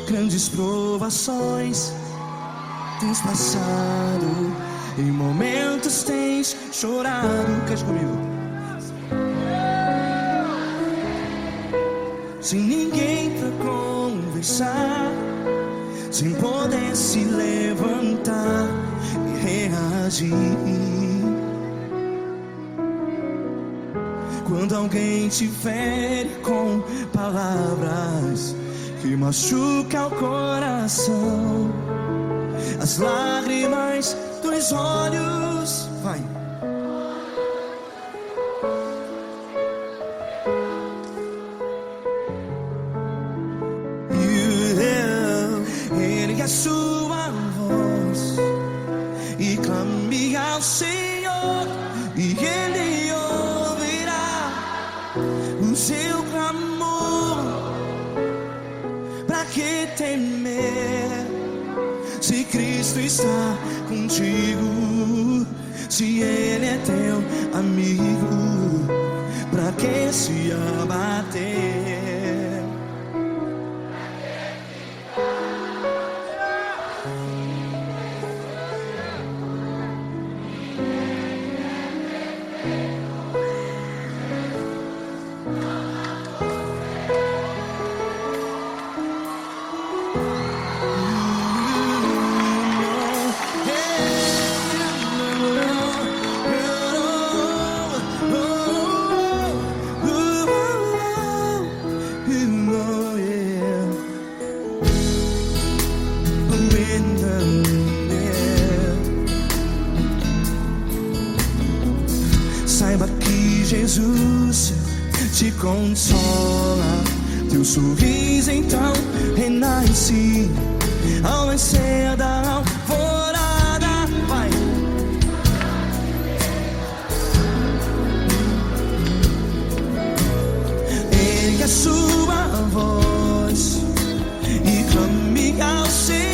Grandes provações tens passado, em momentos tens chorado. Cante comigo. Sem ninguém pra conversar, sem poder se levantar e reagir. Quando alguém te fere com palavras que machuca o coração, as lágrimas dos olhos, vai. Ergue a sua voz e clame ao Senhor, e Ele ouvirá o seu clamor. Pra que temer, se Cristo está contigo? Se Ele é teu amigo, pra que se abater? Saiba que Jesus te consola, teu sorriso então renasce ao nascer da alvorada. Vai. Ergue a sua voz e clame ao Senhor.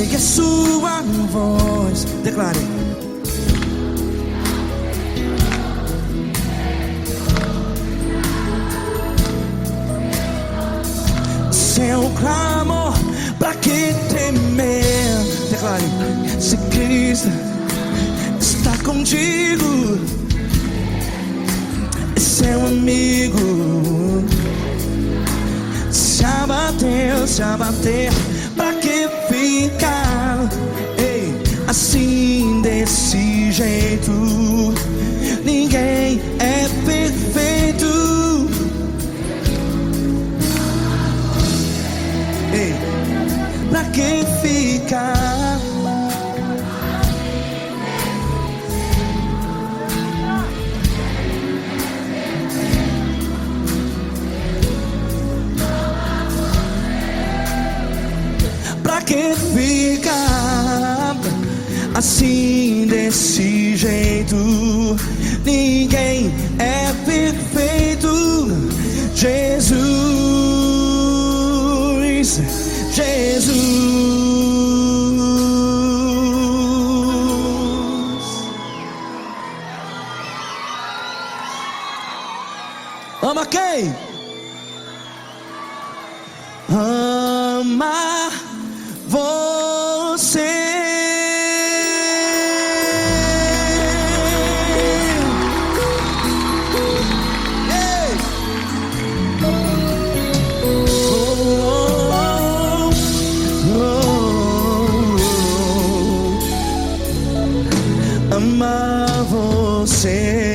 A sua voz, declare. Seu clamor, pra que temer? Declare. Se Cristo está contigo, é seu amigo. Se abater, pra que ficar, ei, assim desse jeito? Ninguém é perfeito. Ei, pra que ficar? Pra Pra que ficar assim desse jeito? Ninguém é perfeito. Jesus, Jesus. Ama quem? Ama você. Ei! Ama você.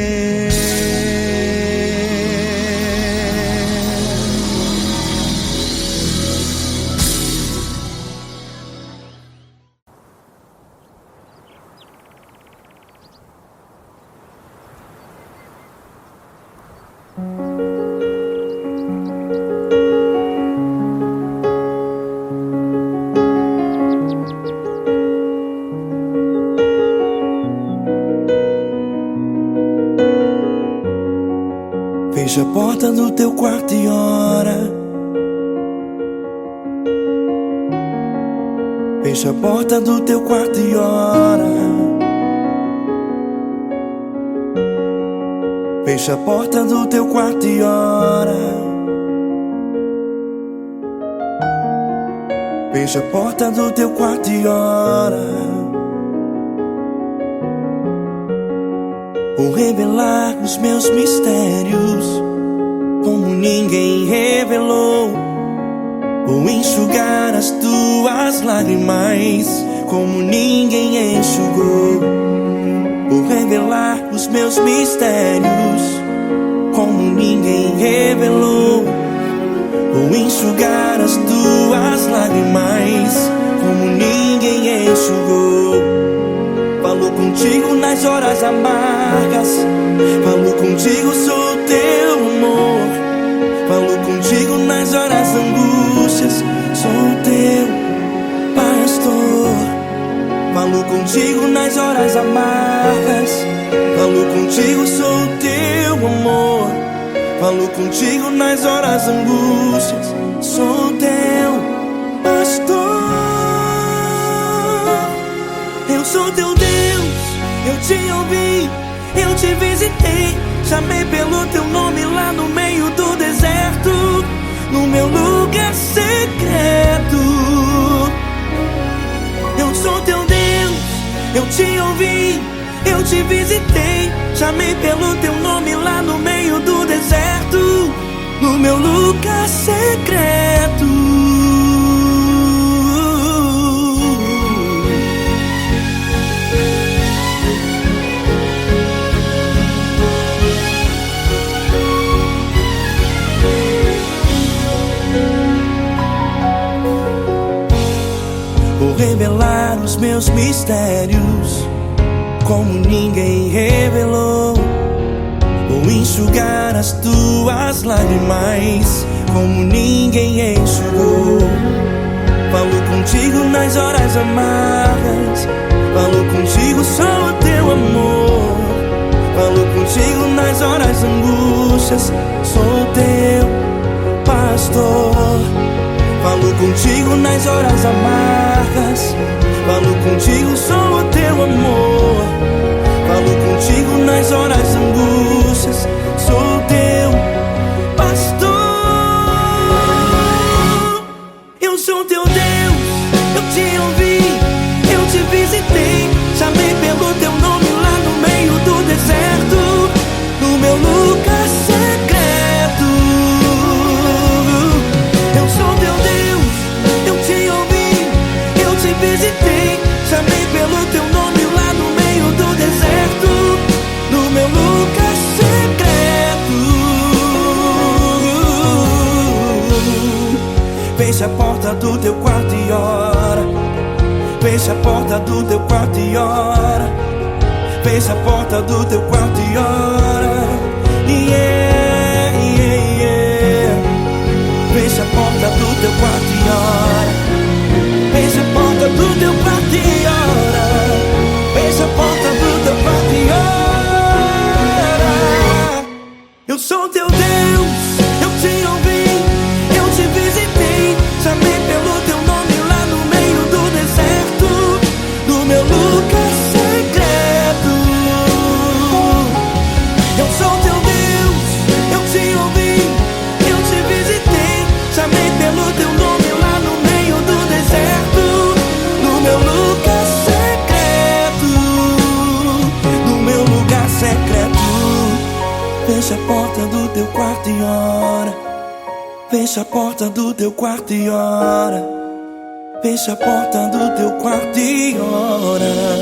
Fecha a porta do teu quarto e ora. Fecha a porta do teu quarto e ora. Fecha a porta do teu quarto e ora. Fecha a porta do teu quarto e ora. Vou revelar os meus mistérios como ninguém revelou. Vou enxugar as tuas lágrimas como ninguém enxugou. Vou revelar os meus mistérios como ninguém revelou. Vou enxugar as tuas lágrimas como ninguém enxugou. Falo contigo nas horas amargas, falo contigo, sou teu amor. Falo contigo nas horas angústias, sou teu pastor. Falo contigo nas horas amargas, falo contigo, sou teu amor. Falo contigo nas horas angústias, sou teu pastor. Eu sou teu Deus, eu te ouvi, eu te visitei. Chamei pelo teu nome lá no meio do deserto, no meu lugar secreto. Eu sou teu Deus, eu te ouvi, eu te visitei. Chamei pelo teu nome lá no meio do deserto, no meu lugar secreto. Vou revelar os meus mistérios como ninguém revelou. Vou enxugar as tuas lágrimas como ninguém enxugou. Falo contigo nas horas amargas, falo contigo, sou o teu amor. Falo contigo nas horas angústias, sou teu pastor. Falo contigo nas horas amargas, falo contigo, sou o teu amor. Falo contigo nas horas angústias, sou teu pastor. Eu sou teu Deus, eu te ouvi, eu te visitei. Chamei pelo teu nome lá no meio do deserto, no meu lugar secreto. Eu sou teu Deus, eu te ouvi, eu te visitei. Chamei pelo teu nome lá no meio do deserto, no meu lugar secreto. Fecha a porta do teu quarto e ora. Fecha a porta do teu quarto e ora. Fecha a porta do teu quarto e ora. Yeah, yeah, yeah. Fecha a porta do teu quarto e ora. Fecha Fecha a porta do teu quarto e ora. Fecha a porta do teu quarto e ora.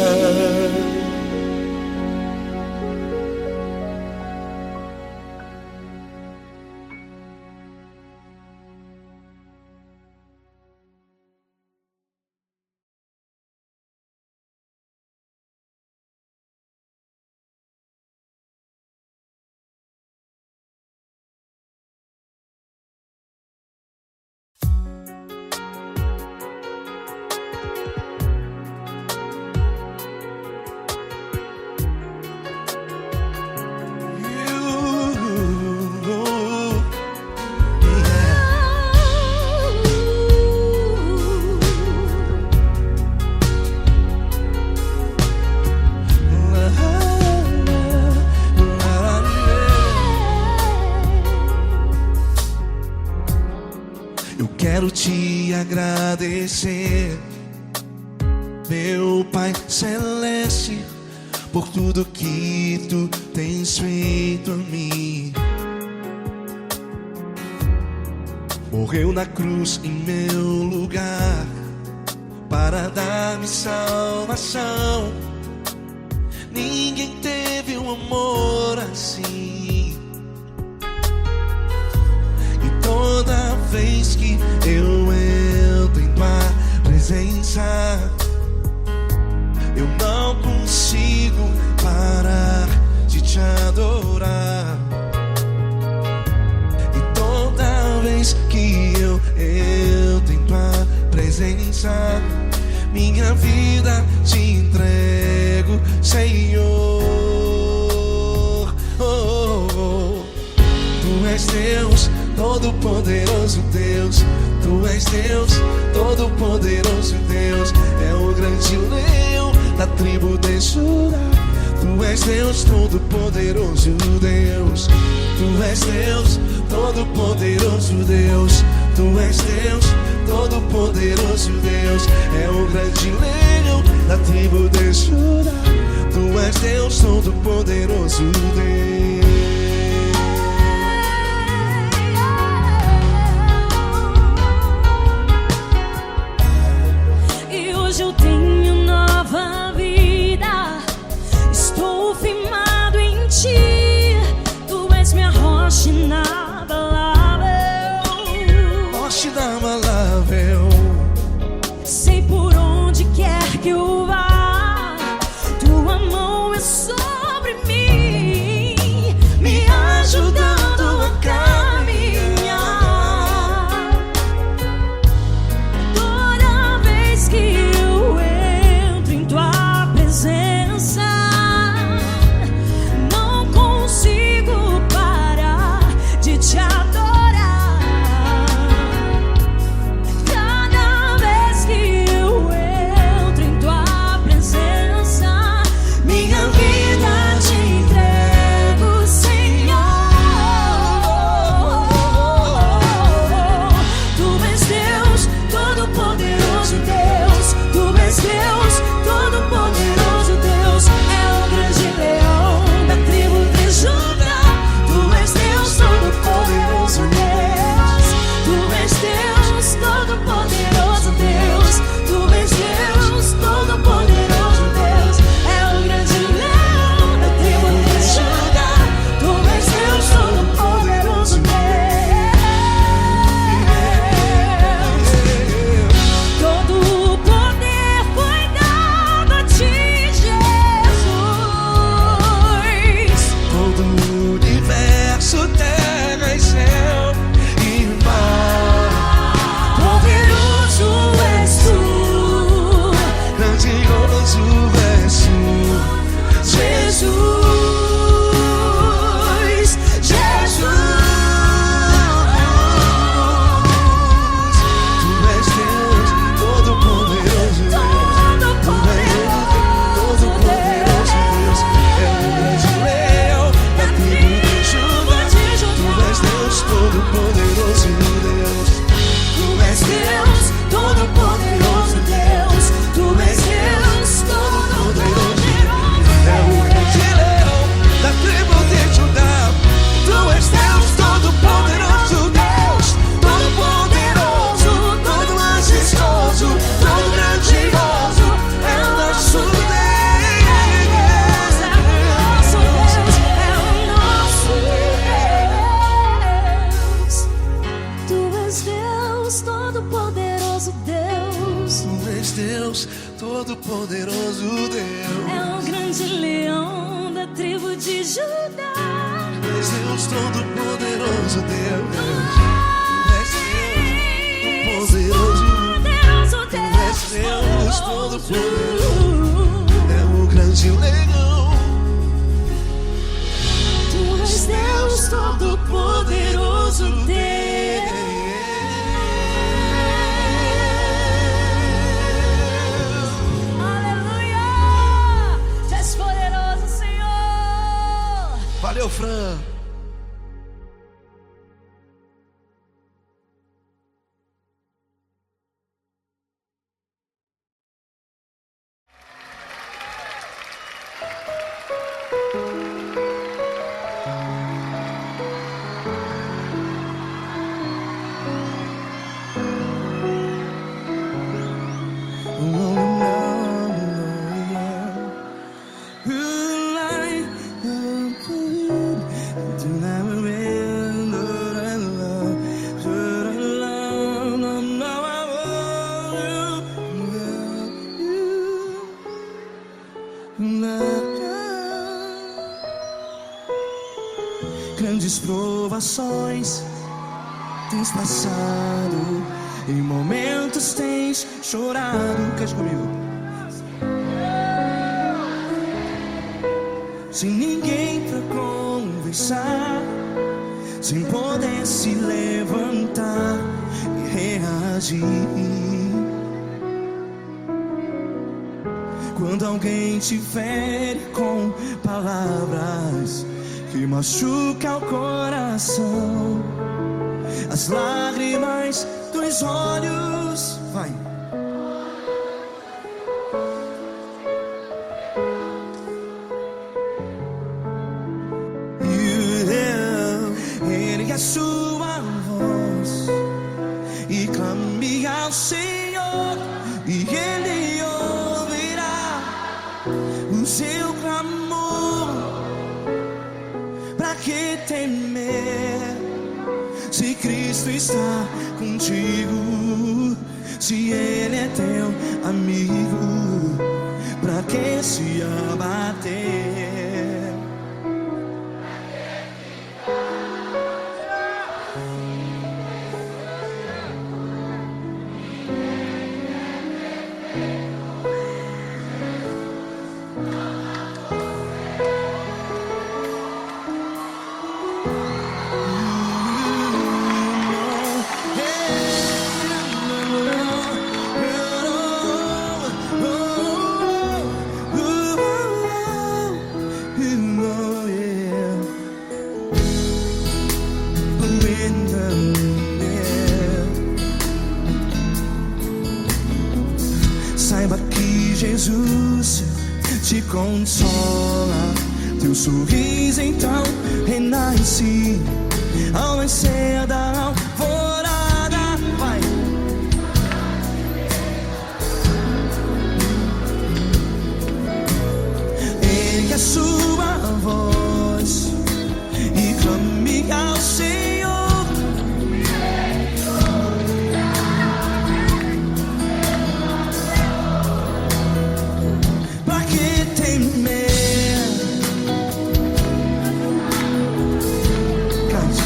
Quero te agradecer, meu Pai Celeste, por tudo que tu tens feito a mim. Morreu na cruz em meu lugar para dar-me salvação. Ninguém teve um amor assim. E toda vez que eu entro em tua presença, eu não consigo parar de te adorar. E toda vez que eu entro em tua presença, minha vida te entrego, Senhor. Tu és Deus, Todo-Poderoso Deus. Tu és Deus, Todo-Poderoso Deus. É o grande leão da tribo de Judá. Tu és Deus, Todo-Poderoso Deus. Tu és Deus, Todo-Poderoso Deus. Tu és Deus, Todo-Poderoso Deus. É o grande leão da tribo de Judá. Tu és Deus, Todo-Poderoso Deus. Eu tenho nova vida, estou firmado em ti. Tu és minha rocha inabalável, Rocha inabalável. sei por onde quer que eu vá, tua mão é sobre mim, me ajudando a caminhar. Toda vez que eu Deus, todo-poderoso Deus. É o grande leão da tribo de Judá. És Deus, todo-poderoso Deus. És Deus, poderoso Deus. És Deus, todo-poderoso. É o grande leão. Tu és Deus, todo-poderoso Deus. Aleluia! Tu és poderoso, Senhor. Valeu, Fran. Grandes provações tens passado, em momentos tens chorado. Cante comigo. Sem ninguém pra conversar, sem poder se levantar e reagir. Quando alguém te fere com palavras que machuca o coração, as lágrimas dos olhos, vai. Ergue a sua voz e clame ao Senhor, e Ele ouvirá o seu clamor. Pra que temer, se Cristo está contigo? Se Ele é teu amigo, pra que se abater? Saiba que Jesus te consola, teu sorriso então renasce ao nascer da alvorada. Vai. Ergue a sua voz e clame ao Senhor. Pra que temer? Cante.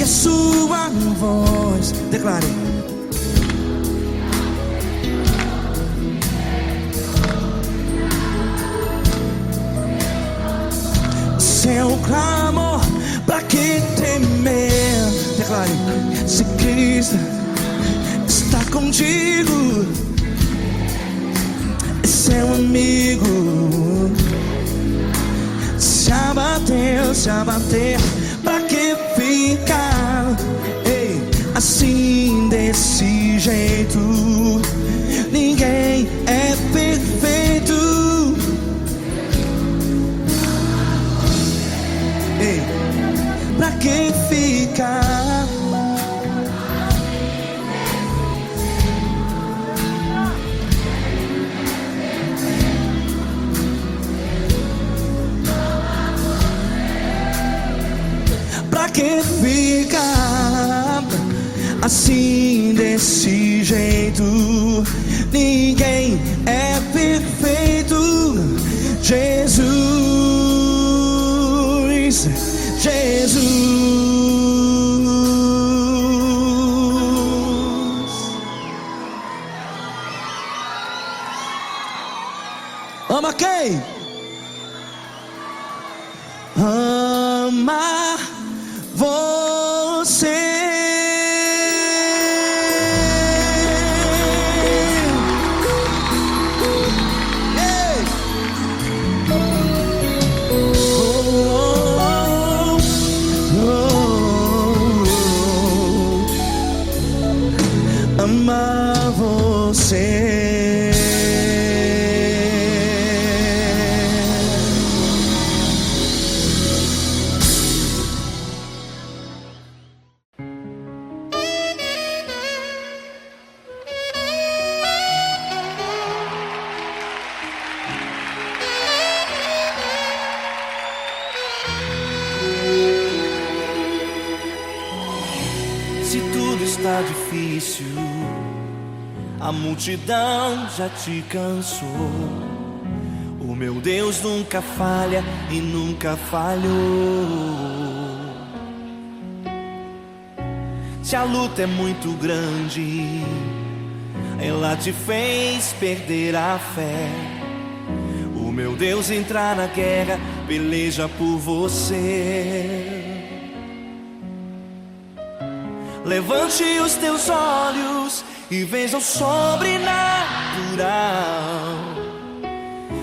a sua voz. Declare. Seu clamor, pra que temer? Declare. Se Cristo está contigo, é seu amigo. Se abater, pra que ficar? Ei, assim desse jeito, ninguém é perfeito. Ei, pra que ficar? Pra que ficar assim desse jeito? Ninguém é perfeito. Jesus, Jesus. Ama quem? Ama você. Ei. Amar você. Se tudo está difícil, a multidão já te cansou. O meu Deus nunca falha e nunca falhou. Se a luta é muito grande, ela te fez perder a fé. O meu Deus entra na guerra, peleja por você. Levante os teus olhos e veja o sobrenatural.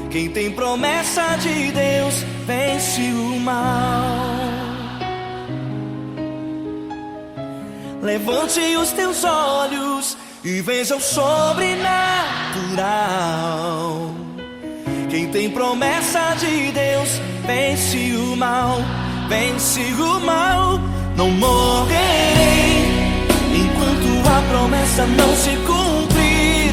Quem tem promessa de Deus vence o mal. Levante os teus olhos e veja o sobrenatural. Quem tem promessa de Deus vence o mal, vence o mal. Não morrerei enquanto a promessa não se cumprir.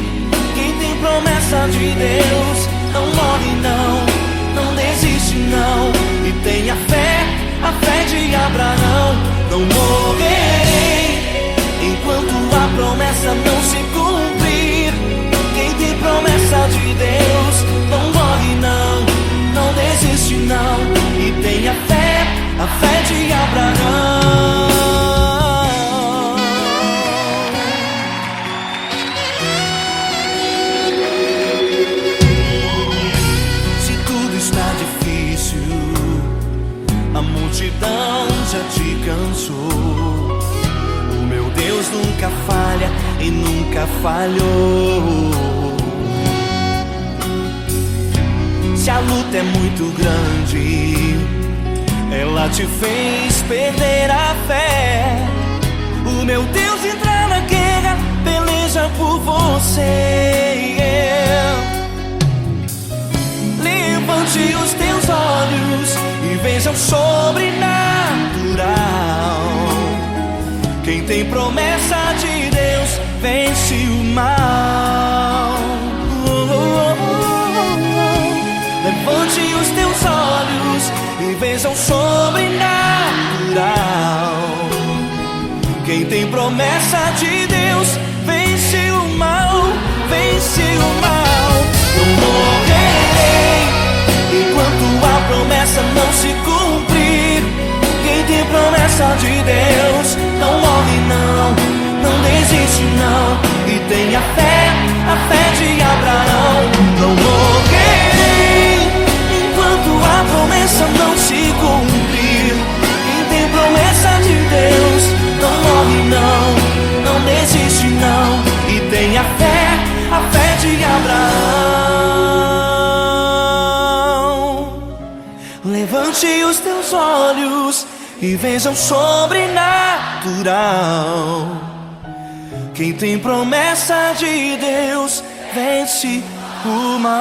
Quem tem promessa de Deus não morre não, não desiste não. E tenha fé, a fé de Abraão. Não morrerei enquanto a promessa não se cumprir. Quem tem promessa de Deus não morre não, não desiste não. E tenha fé, a fé de Abraão. Se tudo está difícil, a multidão já te cansou. O meu Deus nunca falha e nunca falhou. Se a luta é muito grande, ela te fez perder a fé. O meu Deus entra na guerra, peleja por você. Levante os teus olhos e veja o sobrenatural. Quem tem promessa de Deus vence o mal. Levante os teus olhos e veja o sobrenatural. Quem tem promessa de Deus vence o mal, vence o mal. Não morrerei enquanto a promessa não se cumprir. Quem tem promessa de Deus Levante os teus olhos e veja o sobrenatural. Quem tem promessa de Deus vence o mal.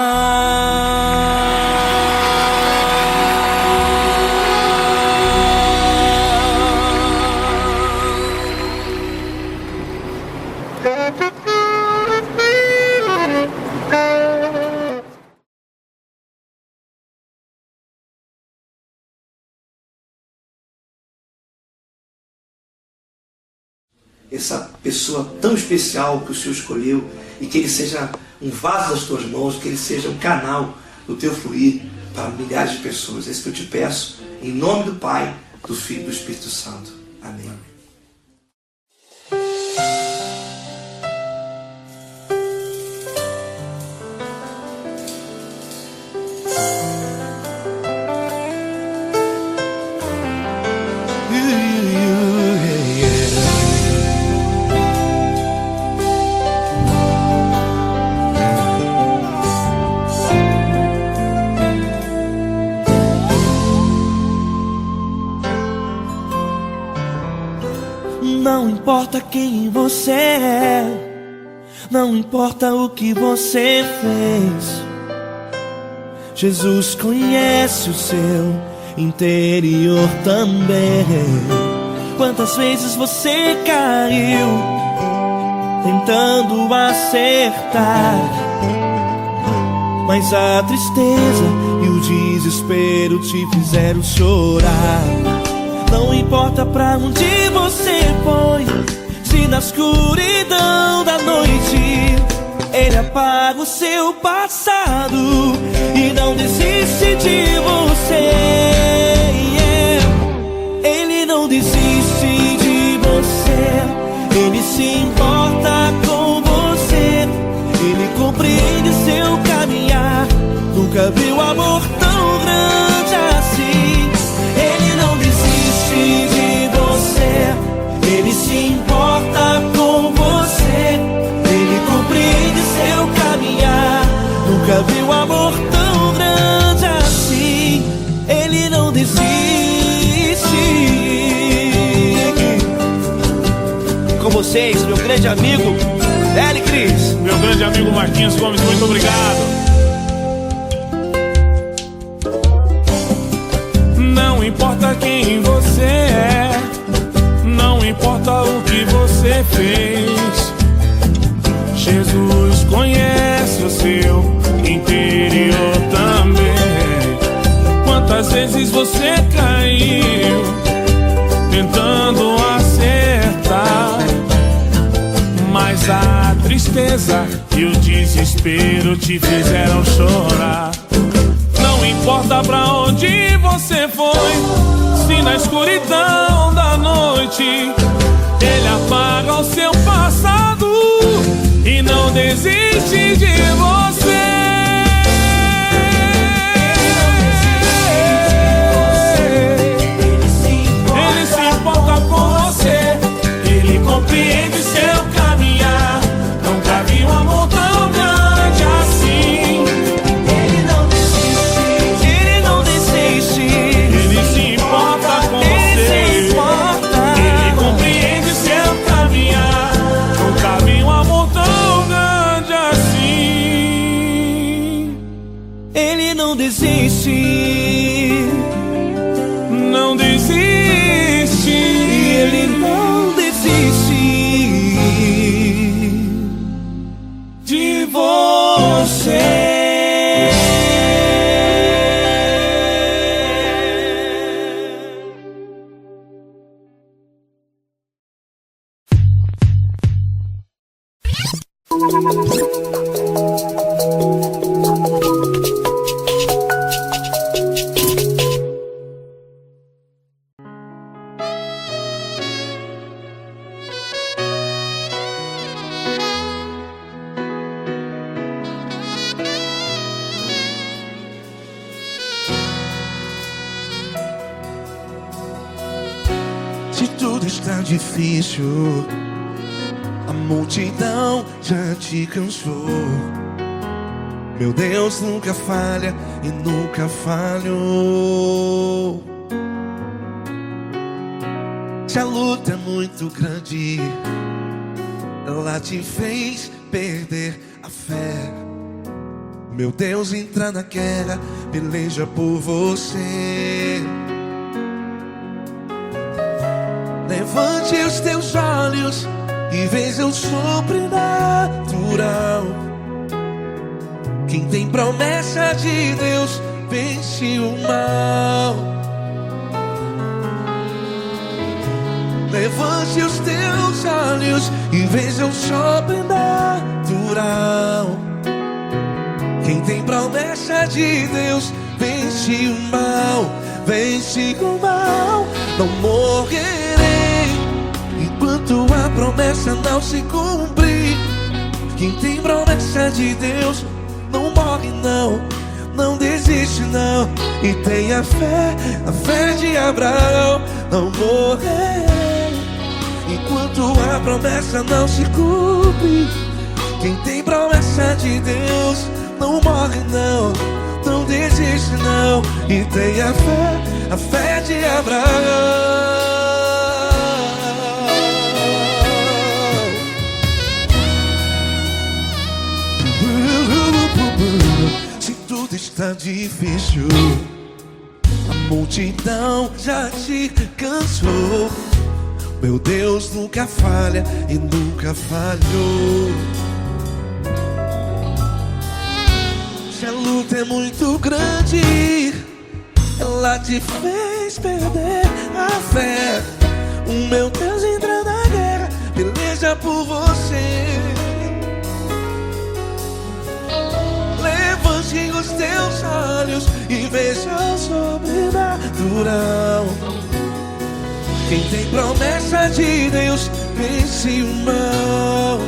Essa pessoa tão especial que o Senhor escolheu, e que ele seja um vaso das tuas mãos, que ele seja um canal do teu fluir para milhares de pessoas. É isso que eu te peço, em nome do Pai, do Filho e do Espírito Santo. Amém. Não importa quem você é, não importa o que você fez, Jesus conhece o seu interior também. Quantas vezes você caiu tentando acertar, mas a tristeza e o desespero te fizeram chorar. Não importa pra onde você foi, se na escuridão da noite Ele apaga o seu passado e não desiste de você. Ele não desiste de você, Ele se importa com você, Ele compreende seu caminhar. Nunca viu amor tão grande assim. Ele não desiste de você, Ele se importa com você, Ele compreende seu caminhar. Nunca viu amor tão grande assim. Ele não desiste. Com vocês, meu grande amigo Eli Cris. Meu grande amigo Marquinhos Gomes, muito obrigado. Não importa quem você é, não importa o que você fez, Jesus conhece o seu interior também. Quantas vezes você caiu tentando acertar, mas a tristeza e o desespero te fizeram chorar. Não importa pra onde você foi, se na escuridão da noite Ele apaga o seu passado e não desiste de você. Ele se importa com você, Ele compreende seu caminhar. Nunca vi um amor tão grande assim. Ele não desiste, Ele não desiste. Ele se importa com você, Ele compreende seu caminhar. Nunca vi um amor tão grande assim. Ele não desiste, não desiste. Ele não desiste de você. Se tudo está difícil, a multidão já te cansou. Meu Deus nunca falha e nunca falhou. Se a luta é muito grande, ela te fez perder a fé. Meu Deus, entra na guerra, peleja por você. Levante os teus olhos e veja o sobrenatural. Quem tem promessa de Deus vence o mal. Levante os teus olhos e veja o sobrenatural. Quem tem promessa de Deus vence o mal. Vence o mal. Não morrerei enquanto a promessa não se cumprir. Quem tem promessa de Deus não morre não, não desiste não. E tenha fé, a fé de Abraão. Não morrerei enquanto a promessa não se cumpre. Quem tem promessa de Deus não morre não, não desiste não. E tenha fé, a fé de Abraão. Se tudo está difícil, a multidão já te cansou. Meu Deus nunca falha e nunca falhou. Se a luta é muito grande, ela te fez perder a fé. O meu Deus entra na guerra, peleja por você. Levante os teus olhos e veja o sobrenatural. Quem tem promessa de Deus vence o mal.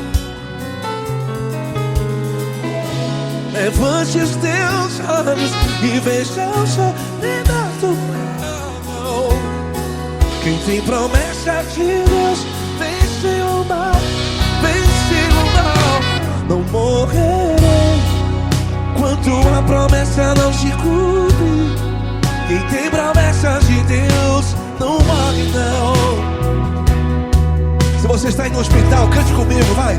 Levante os teus olhos e veja o sobrenatural. Quem tem promessa de Deus vence o mal. Vence o mal. Não morrerei enquanto a promessa não se cumpre. Quem tem promessa de Deus não morre não. Se você está aí no hospital, cante comigo, vai.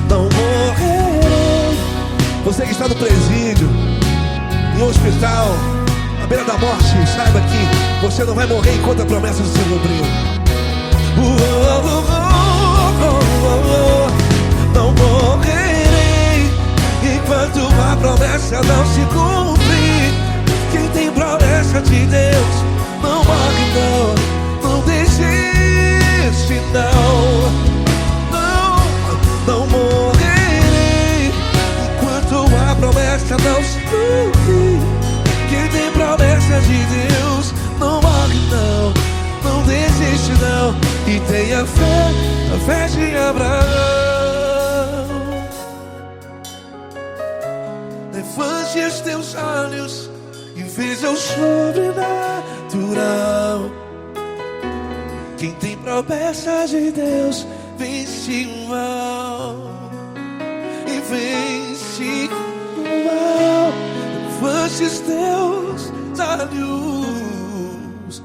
Não morrerei. Você que está no presídio, em um hospital, à beira da morte, saiba que você não vai morrer enquanto a promessa se cumpriu. Não morrerei enquanto a promessa não se cumprir. Quem tem promessa de Deus não morre não, não desiste não. Não morrerei enquanto a promessa não se cumprir. Quem tem promessa de Deus não morre não, não desiste não. E tenha fé, a fé de Abraão. Levante os teus olhos e veja o sobrenatural. Quem tem promessa de Deus vence o mal. E vence o mal. Levante os teus olhos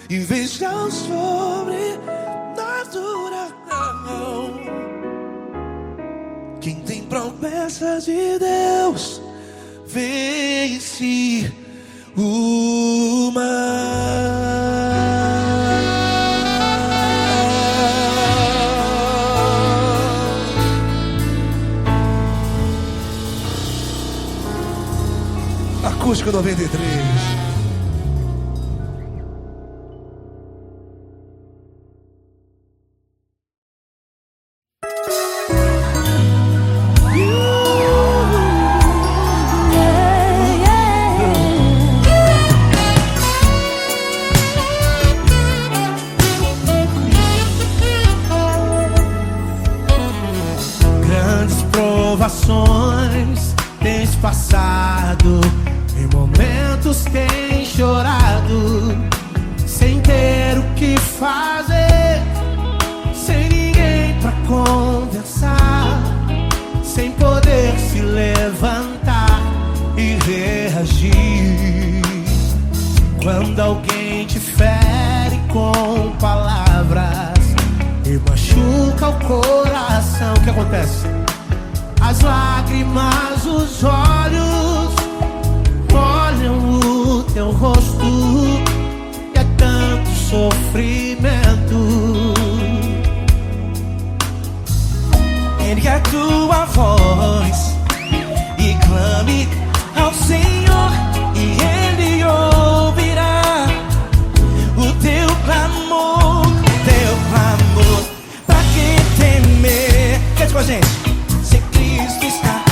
e veja o sobrenatural. Quem tem promessa de Deus vence o mal. Acústico 93. Tens passado, em momentos tens chorado, sem ter o que fazer, sem ninguém pra conversar, sem poder se levantar e reagir. Quando alguém te fere com palavras, machuca o coração. O que acontece? As lágrimas, os olhos molham o teu rosto, e é tanto sofrimento. Ergue a tua voz e clame ao Senhor, e Ele ouvirá o teu clamor, pra que temer? Cante com a gente. Se Cristo está,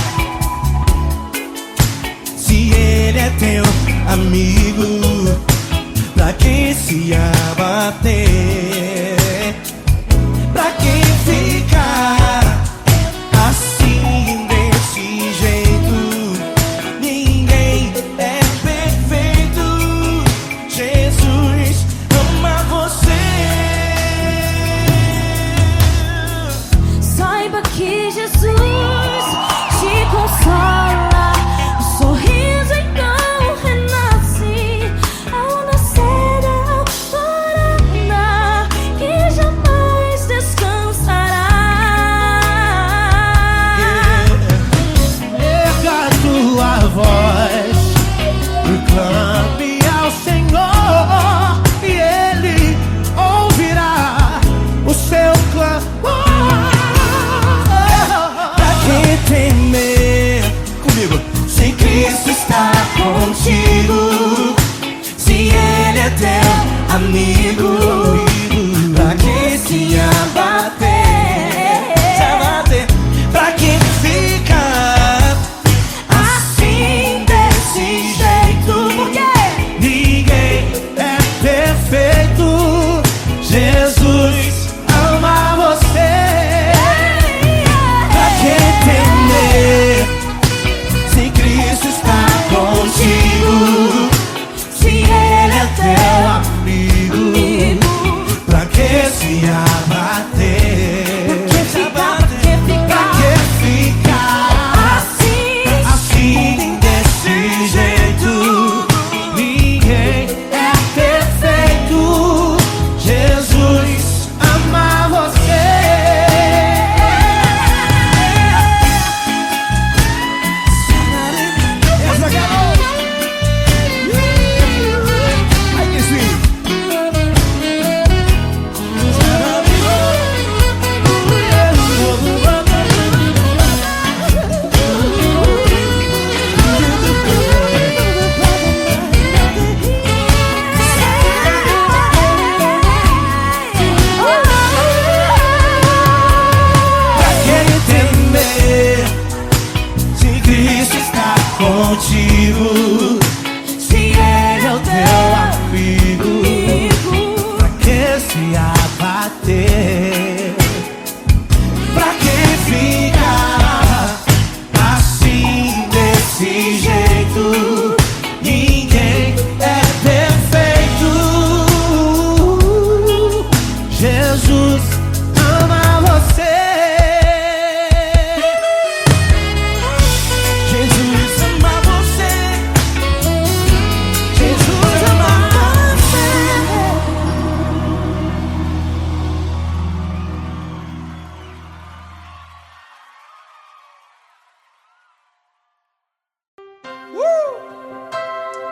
se Ele é teu amigo, pra que se abater? Pra que ficar assim desse jeito? Ninguém é perfeito. Jesus ama você. Saiba que Jesus te consola. O sorriso então renasce ao nascer da alvorada, que jamais descansará. Erga a tua voz e clame ao Senhor, e Ele ouvirá o seu clamor. Pra que temer? Comigo. Se Cristo está contigo, se Ele é teu amigo, pra que se abater? Pra que ficar assim desse jeito? Porque Ninguém é perfeito. Jesus ama você. pra que temer? Se Cristo está contigo, se Ele é teu amigo, pra que se abater? Pra que ficar assim desse jeito? Ninguém é perfeito. Jesus ama você. Essa garota. Ai, que sim. Pra que temer? Se Cristo está contigo, se Ele é o teu amigo, pra que se abater? Pra que ficar assim desse jeito? Ninguém é perfeito. Jesus ama você. Jesus ama você. Jesus ama você.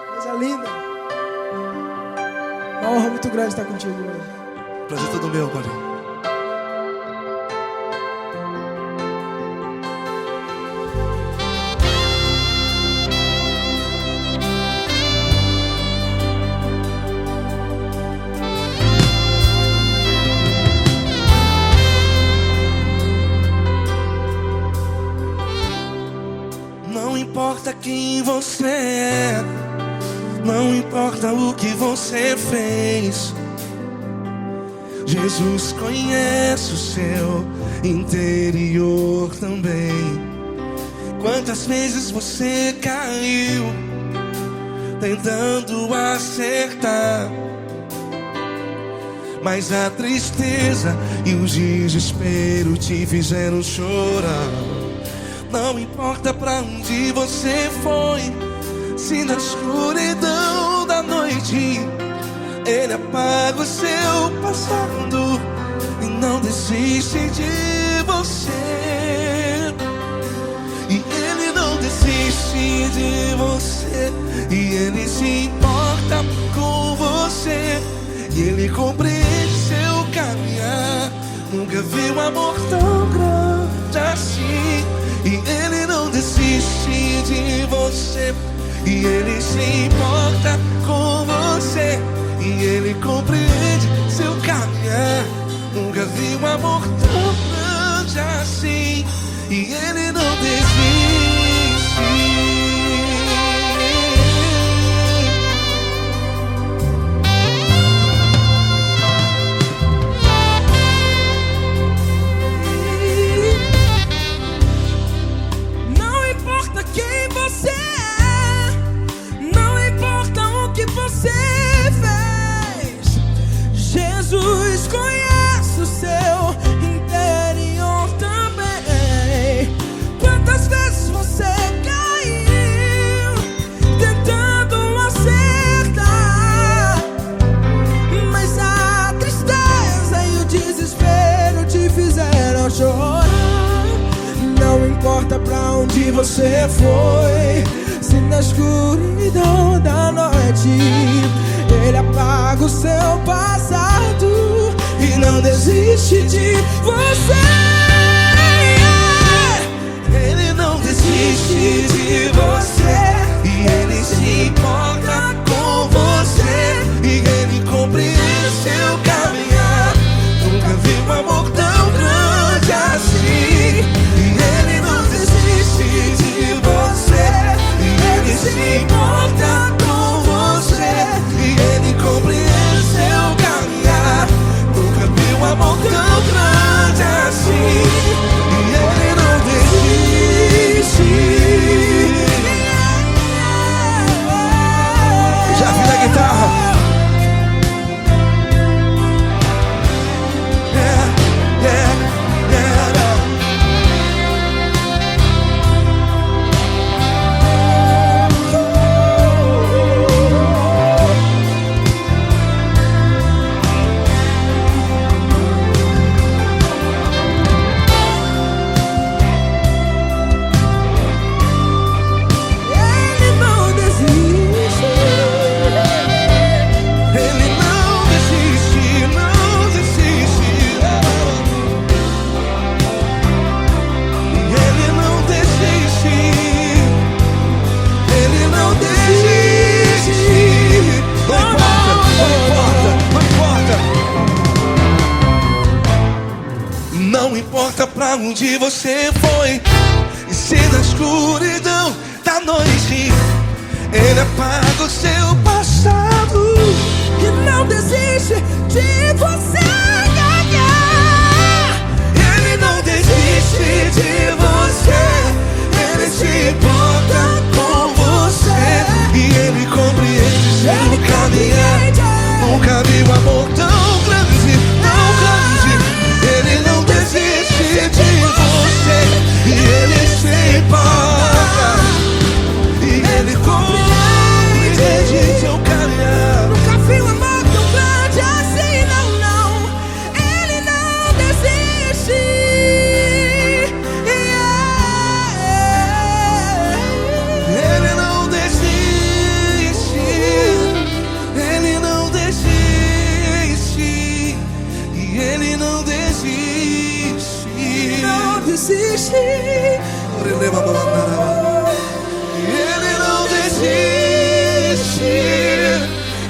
Coisa linda. Uma honra muito grande estar contigo hoje. Prazer todo meu, Paulinho. Não importa quem você é, não importa o que você fez, Jesus conhece o seu interior também. Quantas vezes você caiu tentando acertar, mas a tristeza e o desespero te fizeram chorar. Não importa pra onde você foi, se na escuridão da noite Ele apaga o seu passado e não desiste de você. E Ele não desiste de você. E Ele se importa com você. E Ele compreende seu caminhar. Nunca vi um amor tão grande assim. E Ele não desiste de você. E Ele se importa com você. E Ele compreende seu caminhar. Nunca vi um amor tão grande assim. E Ele não desiste. Não importa quem você é, não importa o que você fez, Jesus conhece o seu interior também. Quantas vezes você caiu tentando acertar, mas a tristeza e o desespero te fizeram chorar. Não importa pra onde você foi, se na escuridão da noite Ele apaga o seu passado e não desiste de você. Ele não desiste de você. E Ele se importa com você. E Ele compreende seu caminhar. Nunca vi um amor tão grande assim. E Ele não desiste de você. E Ele se importa com você. E Ele compreende seu caminhar. Nunca vi um amor tão grande assim. E Ele não desiste. Já vi na guitarra. Não importa pra onde você foi, e se na escuridão da noite Ele apaga o seu passado E não desiste de você ganhar. Ele não desiste de você. Ele se importa com você. E Ele compreende seu caminhar. Nunca vi um amor tão grande, tão grande. Ele não desiste de você. E Ele se importa. E Ele compreende seu caminhar. Nunca vi um amor tão grande assim, não, não. Ele não desiste. Ele não desiste. Ele não desiste. E Ele não desiste. Não desiste. Ele não desiste.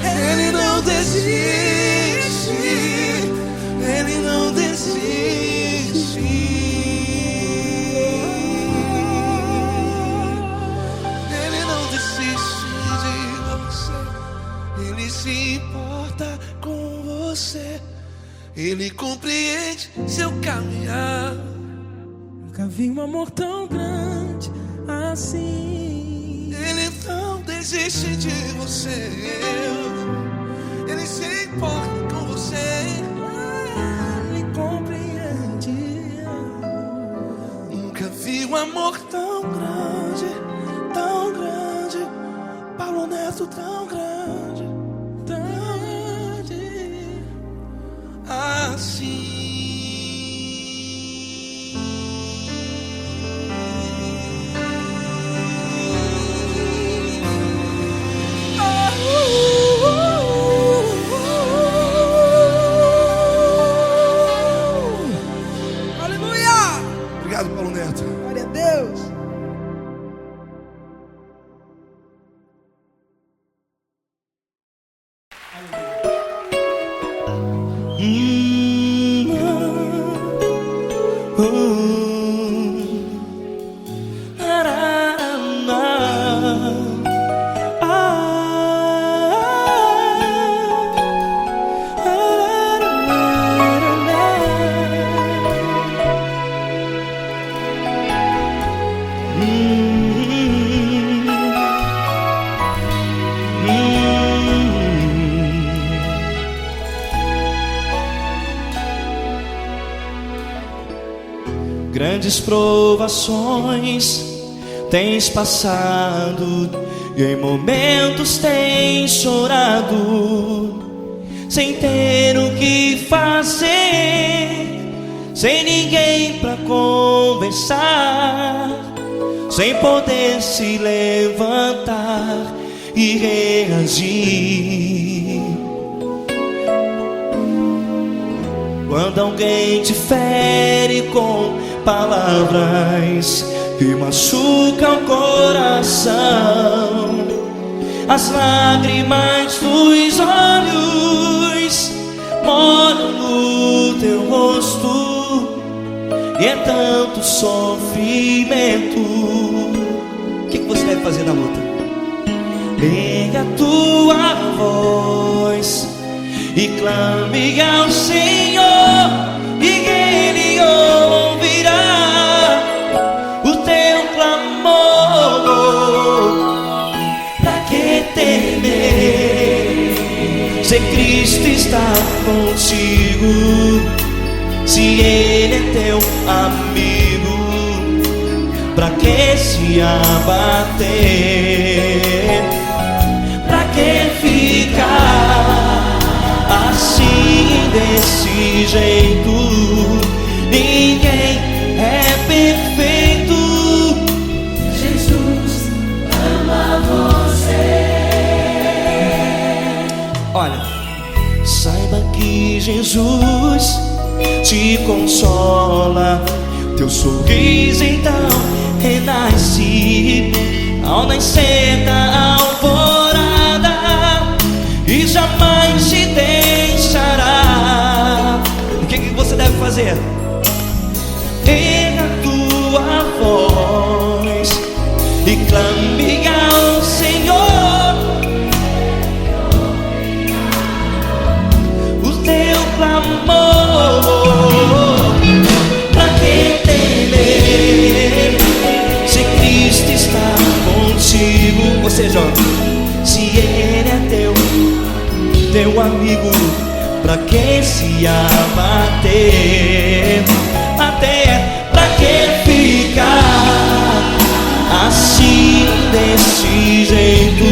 Ele não desiste. Ele não desiste. Ele não desiste de você. Ele se importa com você. Ele compreende seu caminhar. Nunca vi um amor tão grande assim. Ele não desiste de você. Ele se importa com você. Ele compreende. Nunca vi um amor tão grande, tão grande. Paulo Neto tão grande, tão grande assim. grandes provações tens passado, e em momentos tens chorado, sem ter o que fazer, sem ninguém pra conversar, sem poder se levantar e reagir. Quando alguém te fere com palavras que machucam o coração, as lágrimas dos olhos moram no teu rosto, e é tanto sofrimento. O que você deve fazer na luta? Erga a tua voz e clame ao Senhor, e Ele ouvirá o teu clamor. Pra que temer, se Cristo está contigo, se Ele é teu amigo? Pra que se abater? Pra que ficar assim, desse jeito? Ninguém é perfeito. Jesus ama você. Olha, saiba que Jesus te consola, teu sorriso então renasce ao nascer da alvorada, e jamais te deixará. O que você deve fazer? Erga a tua voz e clame ao Senhor, o teu clamor. Pra que temer, se Cristo está contigo? Ou seja, se Ele é teu amigo, pra que se abater? Até pra que ficar assim, desse jeito?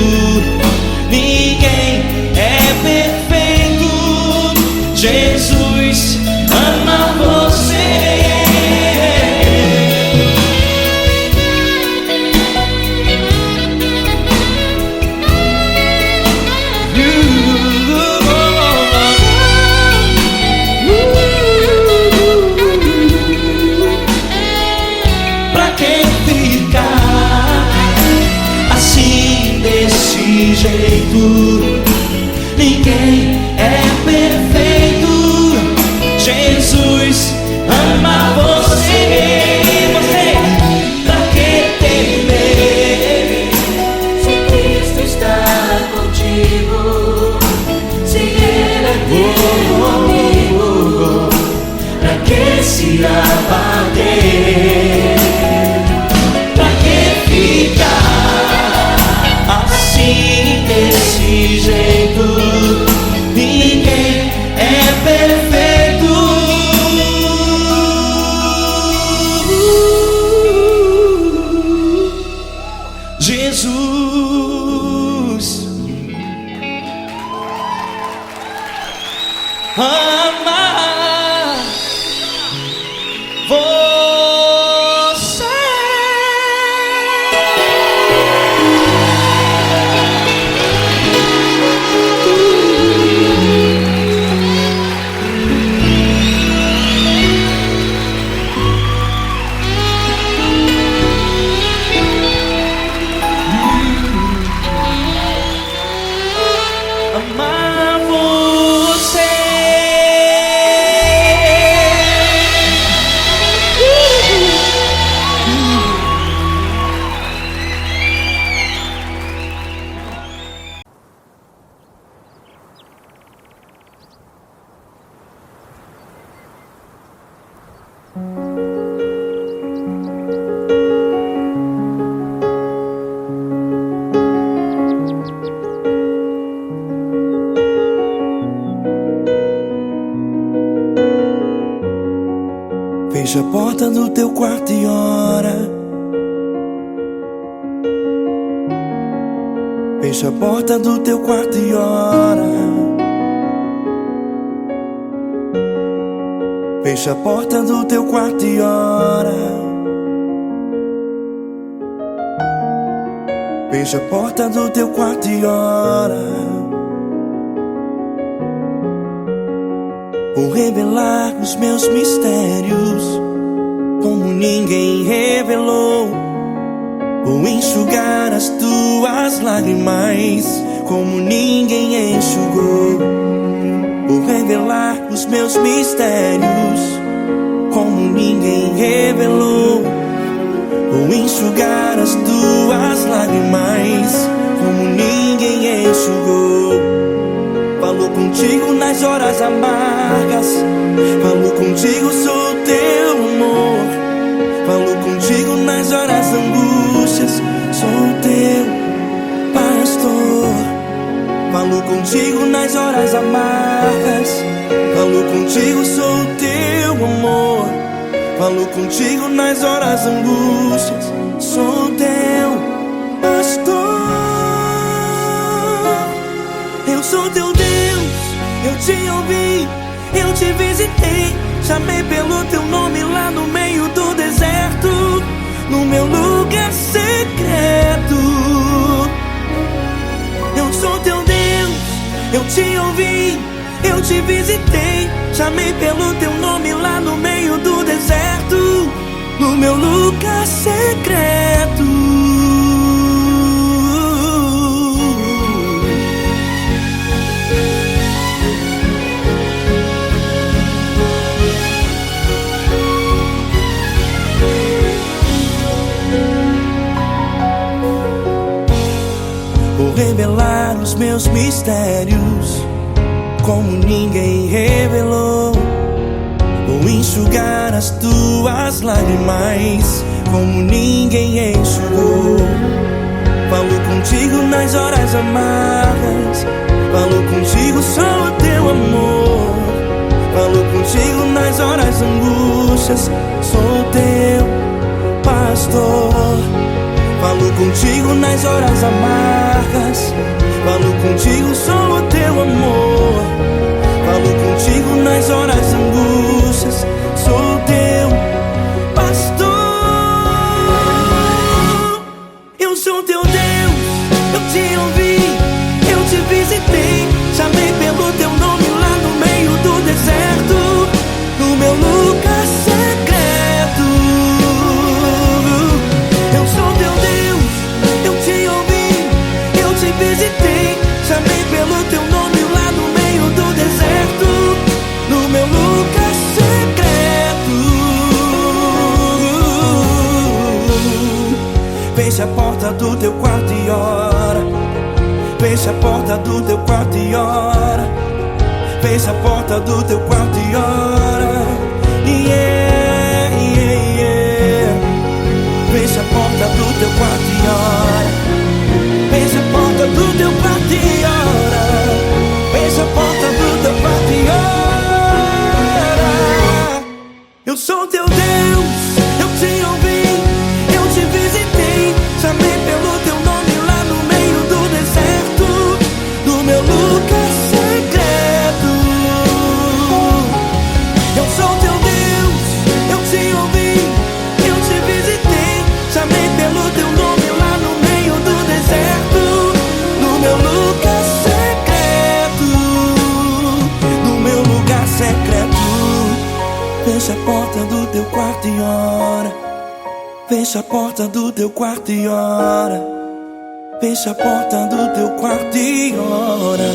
Ninguém é perfeito. Jesus ama você. Jeito, ninguém é perfeito. Jesus ama você. Você, pra que temer, Se Cristo está contigo, se Ele é teu amigo, pra que se abater? Pra que ficar assim, desse jeito? Ninguém é perfeito. Jesus ama você. Amar você. Fecha a porta do teu quarto e ora. Fecha a porta do teu quarto e ora. Fecha a porta do teu quarto e ora. Fecha a porta do teu quarto e ora. Vou revelar os meus mistérios como ninguém revelou. Vou enxugar as tuas lágrimas como ninguém enxugou. Vou revelar os meus mistérios como ninguém revelou. Vou enxugar as tuas lágrimas como ninguém enxugou. Falo contigo nas horas amargas, falo contigo, sou teu amor. Falo contigo nas horas angústias, sou teu pastor. Falo contigo nas horas amargas, falo contigo, sou teu amor. Falo contigo nas horas angústias, sou teu pastor. Eu sou teu Deus, eu te ouvi, eu te visitei. Chamei pelo teu nome lá no meio do deserto, no meu lugar secreto. Eu sou teu Deus, eu te ouvi, eu te visitei. Chamei pelo teu nome lá no meio do deserto, no meu lugar secreto. Vou revelar os meus mistérios como ninguém revelou. Vou enxugar as tuas lágrimas como ninguém enxugou. Falo contigo nas horas amargas, falo contigo, sou o teu amor. Falo contigo nas horas angústias, sou teu pastor. Falo contigo nas horas amargas, falo contigo, sou o teu amor. Falo contigo nas horas angústias, sou teu pastor. Eu sou teu Deus, eu te ouvi, eu te visitei. Chamei pelo teu nome lá no meio do deserto, no meu lugar secreto. Eu sou teu Deus, eu te ouvi, eu te visitei. Chamei pelo teu nome lá no meio do deserto, no meu lugar secreto. Fecha a porta do teu quarto e ora. Fecha a porta do teu quarto e ora. Fecha a porta do teu quarto e ora. Yeah, yeah, yeah. Fecha a porta do teu quarto e ora. Fecha a porta do teu quarto e ora. Fecha a porta do teu quarto e ora. Eu sou teu Deus, eu te ouvi, eu te visitei. Chamei pelo teu nome lá no meio do deserto, no meu lugar secreto. Eu sou teu Deus, eu te ouvi, eu te visitei. Chamei pelo teu nome lá no meio do deserto, no meu lugar secreto, no meu lugar secreto. Fecha a porta do teu quarto e ora. Fecha a porta do teu quarto e ora. Fecha a porta do teu quarto e ora.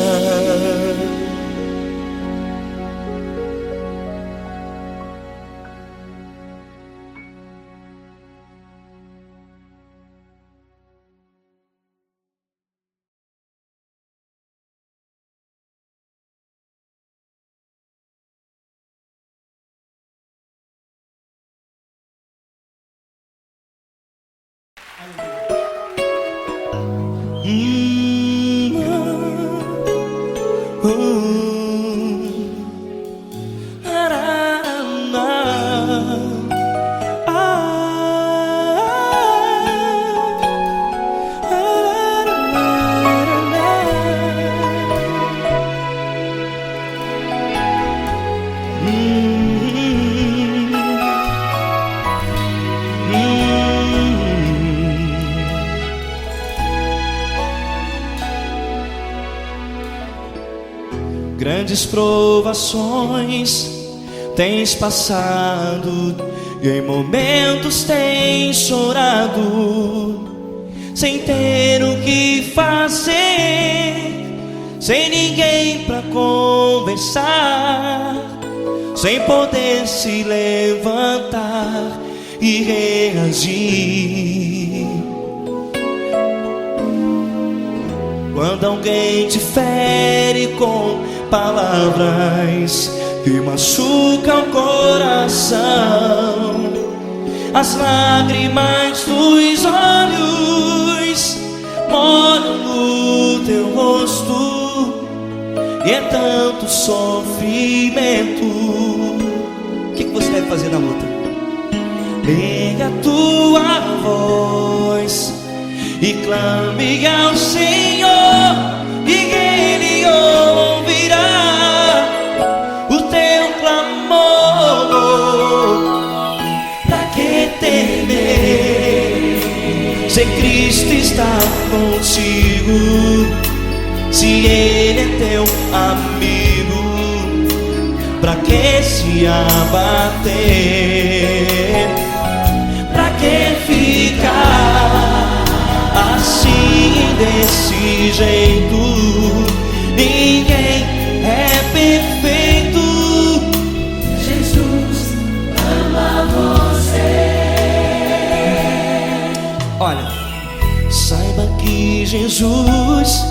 grandes provações tens passado, e em momentos tens chorado, sem ter o que fazer, sem ninguém pra conversar, sem poder se levantar e reagir. Quando alguém te fere com palavras que machucam o coração, as lágrimas dos olhos molham no teu rosto, e é tanto sofrimento. O que você deve fazer na luta? Erga a tua voz e clame ao Senhor, e Ele ouvirá o teu clamor. Pra que temer, se Cristo está contigo, se Ele é teu amigo? Pra que se abater? Pra que ficar assim, desse jeito? Ninguém é perfeito. Jesus ama você. Olha, saiba que Jesus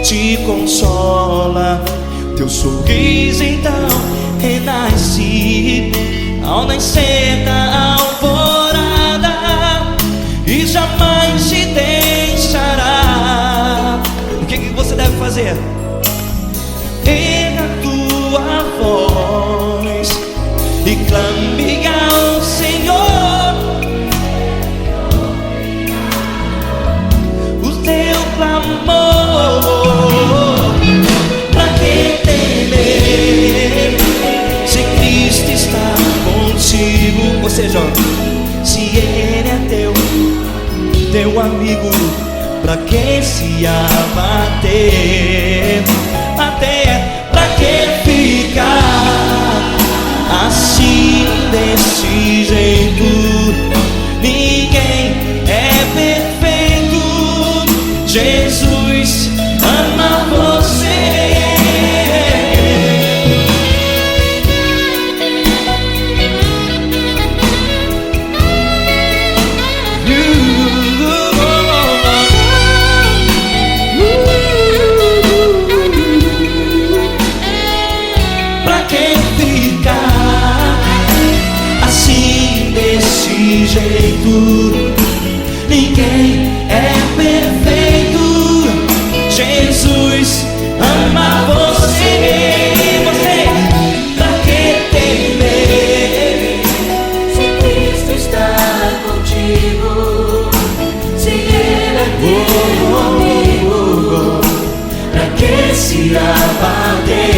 te consola, teu sorriso então renasce ao nascer da alvorada, e jamais te deixará. O que você deve fazer? Erga a tua voz e clame ao Senhor, o teu clamor. Pra que temer, se Cristo está contigo? Ou seja, se Ele é teu amigo, pra que se abater? Até pra que ficar assim, desse jeito? Ninguém é perfeito. Jesus ama você. Jeito, ninguém é perfeito. Jesus ama você. Pra que temer, Se Cristo está contigo, se Ele é teu amigo, pra que se abater?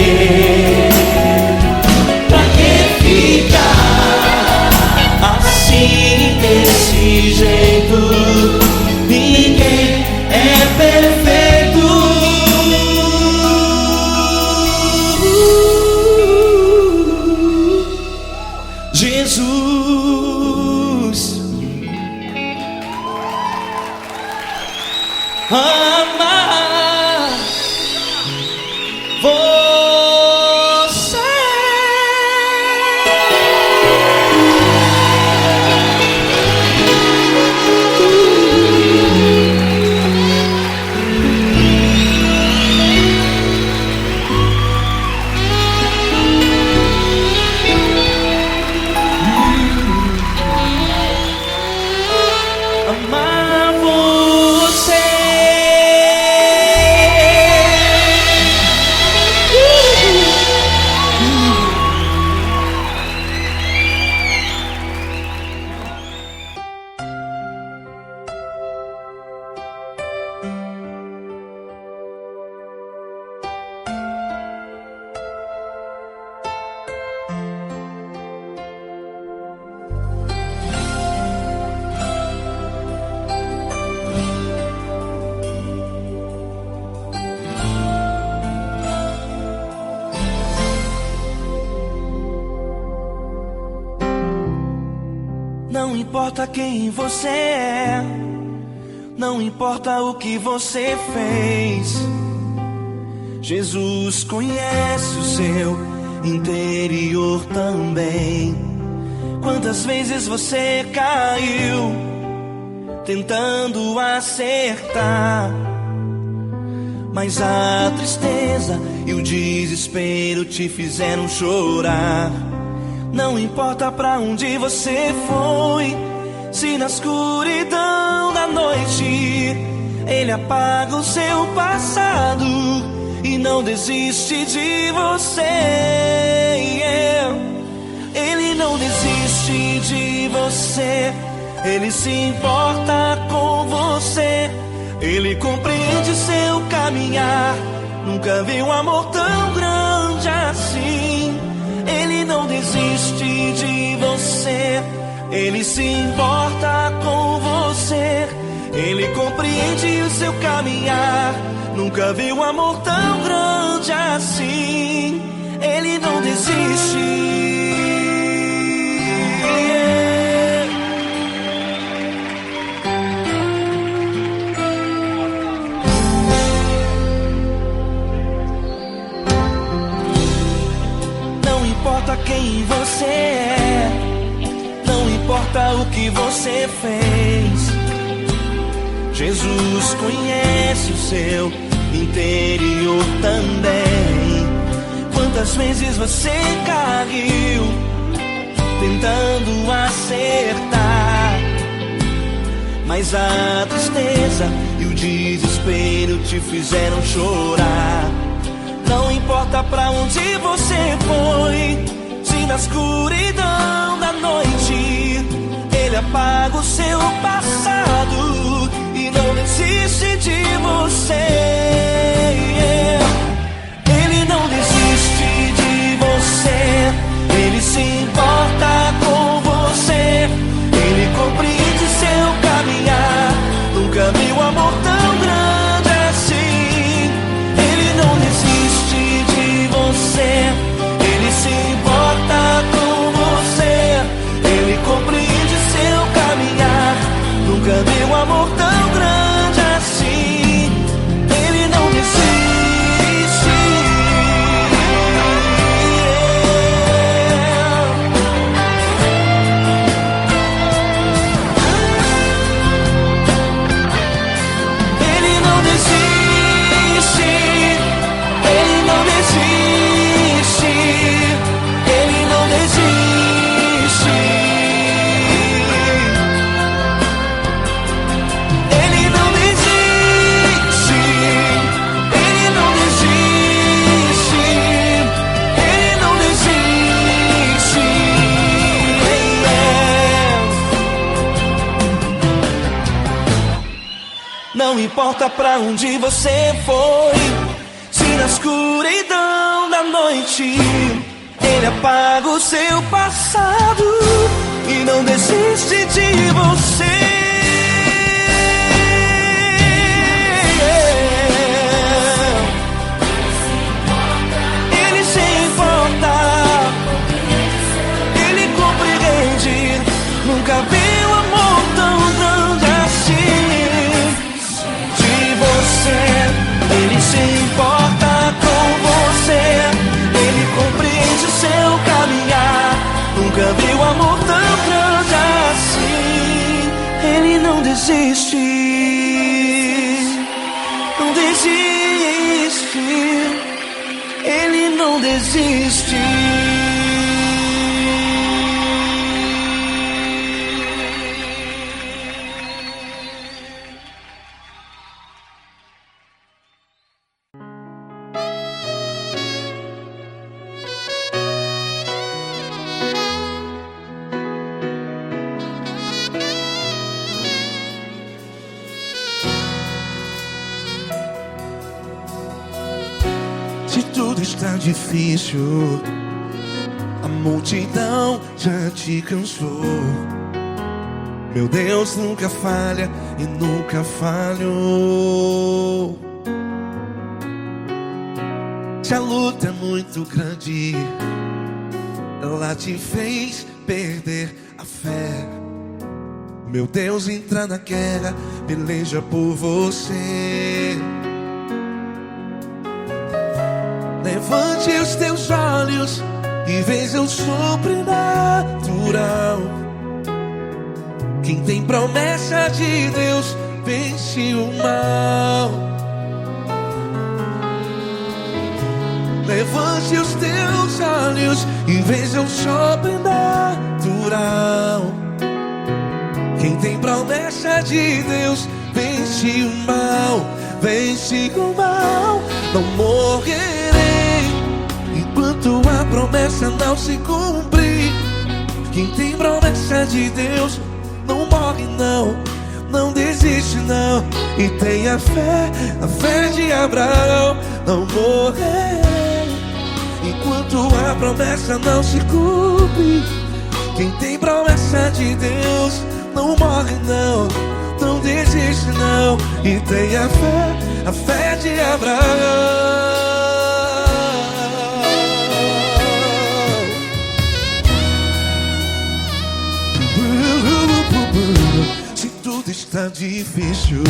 Pra que ficar assim, desse jeito? Não importa quem você é, não importa o que você fez, Jesus conhece o seu interior também. Quantas vezes você caiu tentando acertar, mas a tristeza e o desespero te fizeram chorar. Não importa pra onde você foi, se na escuridão da noite Ele apaga o seu passado e não desiste de você. Ele não desiste de você, Ele se importa com você, Ele compreende seu caminhar. Nunca vi um amor tão grande assim. Ele não desiste de você, Ele se importa com você, Ele compreende o seu caminhar. Nunca vi um amor tão grande assim. Ele não desiste. Não importa quem você é, não importa o que você fez, Jesus conhece o seu interior também. Quantas vezes você caiu tentando acertar, mas a tristeza e o desespero te fizeram chorar. Não importa pra onde você foi, se na escuridão da noite Ele apaga o seu passado e não desiste de você. Ele não desiste de você, Ele se importa com você, Ele compreende seu caminhar. Nunca vi um amor tão grande assim. Ele não desiste de você, Ele se importa com você, Ele compreende seu caminhar. Nunca vi um amor tão grande assim. Ele não desiste. Ele não desiste. Ele não desiste. Ele não desiste. Ele não desiste. Ele não desiste. Ele não desiste. Não importa pra onde você foi, se na escuridão da noite Ele apaga o seu passado e não desiste de você. Ele se importa, Ele compreende. Nunca vi um amor tão grande assim. De você, Ele se importa com você, Ele compreende o seu caminhar. Nunca vi um amor tão grande assim. Ele não desiste, não desiste. Ele não desiste. Se tudo está difícil, a multidão já te cansou. Meu Deus nunca falha e nunca falhou. Se a luta é muito grande, ela te fez perder a fé. Meu Deus entra na guerra, peleja por você. Levante os teus olhos e veja o sobrenatural. Quem tem promessa de Deus vence o mal. Levante os teus olhos e veja o sobrenatural. Quem tem promessa de Deus vence o mal, vence o mal. Não morrerei enquanto a promessa não se cumprir. Quem tem promessa de Deus não morre não, não desiste não. E tenha fé, a fé de Abraão. Não morrerei enquanto a promessa não se cumpre. Quem tem promessa de Deus não morre não, não desiste não. E tenha fé, a fé de Abraão. Se tudo está difícil,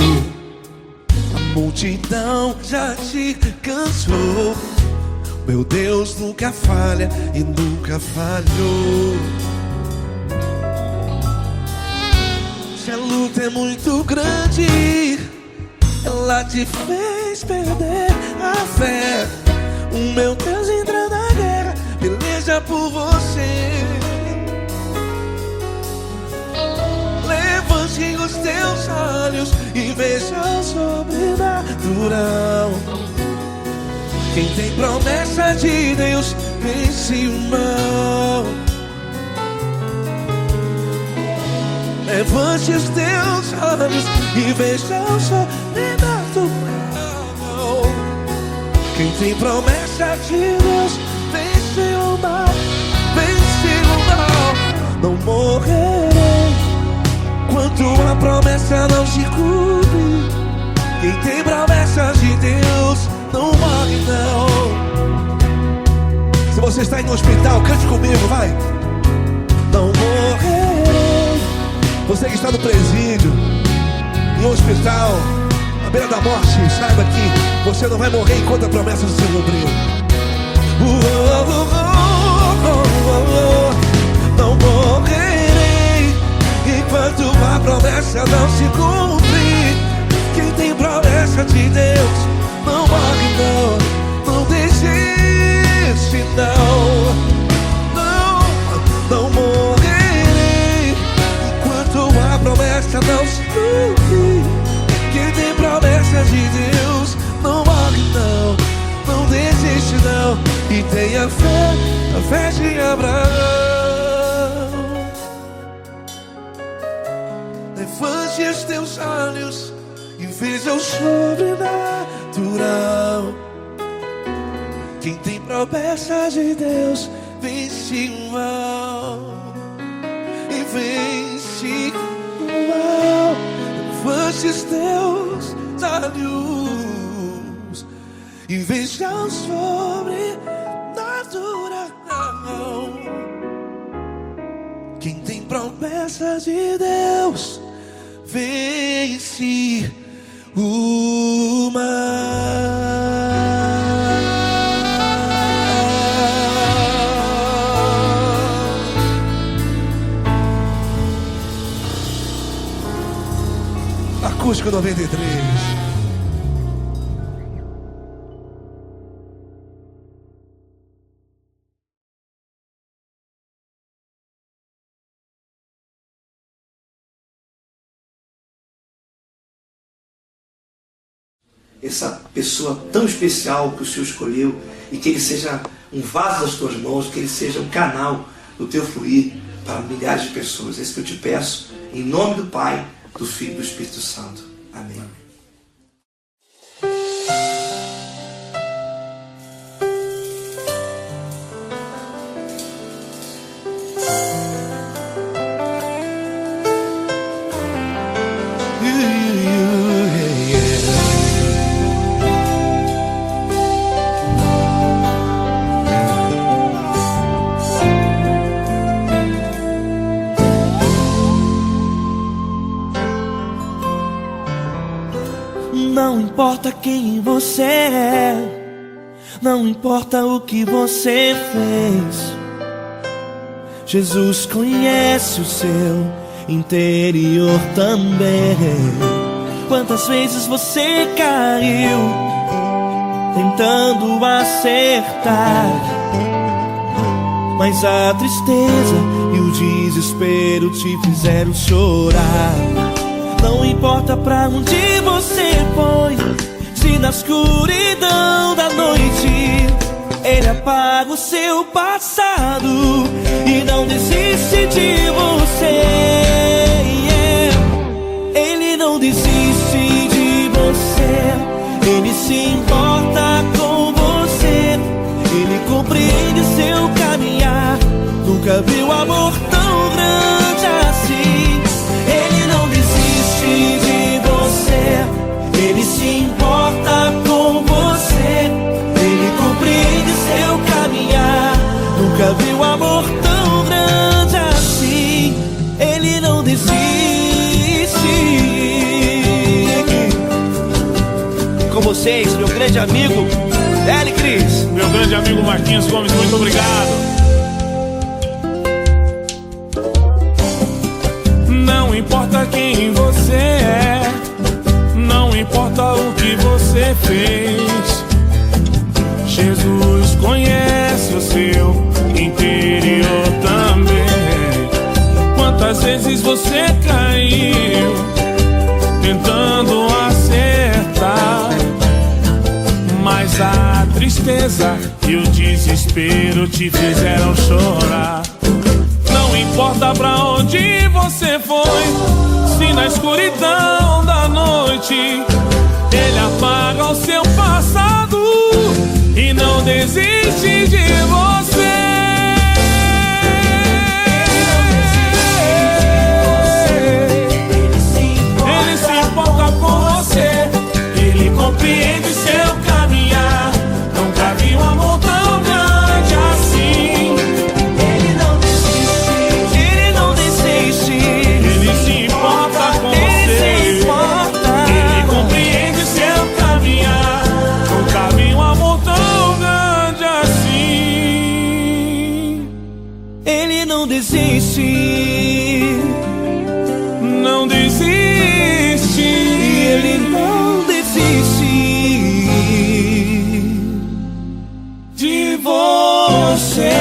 a multidão já te cansou. Meu Deus nunca falha e nunca falhou. Se a luta é muito grande, ela te fez perder a fé. O meu Deus entra na guerra, peleja por você. Levante os teus olhos e veja o sobrenatural. Quem tem promessa de Deus vence o mal. Levante os teus olhos e veja o sobrenatural. Quem tem promessa de Deus vence o mal, vence o mal. Não morrerei enquanto a promessa não se cumpre. Quem tem promessa de Deus não morre não. Se você está aí no hospital, cante comigo, vai. Não morrerei. Você que está no presídio, em um hospital, à beira da morte, saiba que você não vai morrer enquanto a promessa se cumpriu. Não morrerei enquanto a promessa não se cumprir. Quem tem promessa de Deus não morre não, não desiste não. Não morrerei enquanto a promessa não se cumprir. Quem tem promessa de Deus não morre não, não desiste não. E tenha fé, a fé de Abraão. Levante os teus olhos e veja o sobrenatural. Quem tem promessa de Deus vence o mal, e vence o mal. Levante os teus olhos e veja o sobrenatural. Quem tem promessa de Deus vence o mal. Acústico 93. Essa pessoa tão especial que o Senhor escolheu, e que ele seja um vaso das tuas mãos, que ele seja um canal do teu fluir para milhares de pessoas. É isso que eu te peço, em nome do Pai, do Filho e do Espírito Santo. Amém. importa quem você é, não importa o que você fez, Jesus conhece o seu interior também. Quantas vezes você caiu tentando acertar, mas a tristeza e o desespero te fizeram chorar. Não importa pra onde você foi, se na escuridão da noite Ele apaga o seu passado e não desiste de você. Ele não desiste de você, Ele se importa com você, Ele compreende seu caminhar. Nunca viu amor tão grande assim. Ele não desiste de você, Ele se importa com você, Ele compreende seu caminhar. Nunca viu amor tão grande assim. Ele não desiste. Com vocês, meu grande amigo L. Cris. Meu grande amigo Marquinhos Gomes, muito obrigado. Não importa quem você é, não importa o que você fez, Jesus conhece o seu interior também. Quantas vezes você caiu tentando acertar, mas a tristeza e o desespero te fizeram chorar. Não importa pra onde você foi, se na escuridão da noite Ele apaga o seu passado e não desiste de você. Ele se importa com você, Ele compreende seu caminhar. Nunca vi um amor tão grande assim. Ele não desiste, Ele não desiste. Ele se importa com você, Ele compreende seu caminhar. Nunca vi um amor tão grande assim. Ele não desiste, não desiste. Ele não desiste De você.